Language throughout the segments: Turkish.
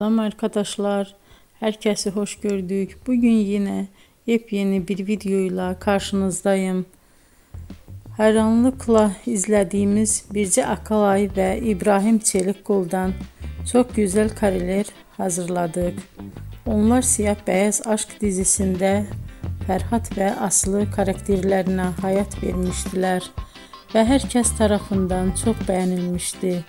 Selam arkadaşlar, herkese hoş gördük. Bugün yine yepyeni bir videoyla karşınızdayım. Hayranlıkla izlediğimiz Birce Akalay ve İbrahim Çelikkol'dan çok güzel kareler hazırladık. Onlar Siyah Beyaz Aşk dizisinde Ferhat ve Aslı karakterlerine hayat vermiştiler ve herkes tarafından çok beğenilmişti.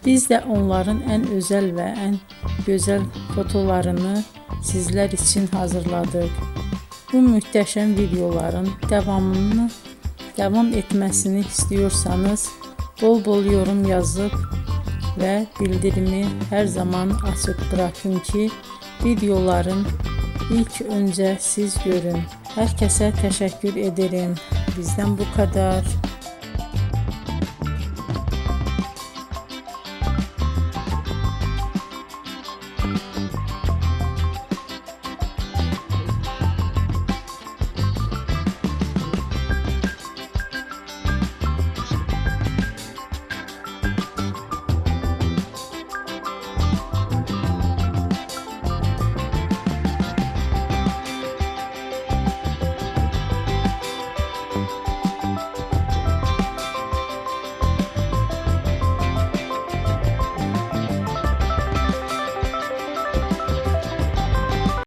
Biz de onların en özel ve en güzel fotolarını sizler için hazırladık. Bu muhteşem videoların devam etmesini istiyorsanız bol bol yorum yazıp ve bildirimi her zaman açık bırakın ki videoların ilk önce siz görün. Herkese teşekkür ederim. Bizden bu kadar.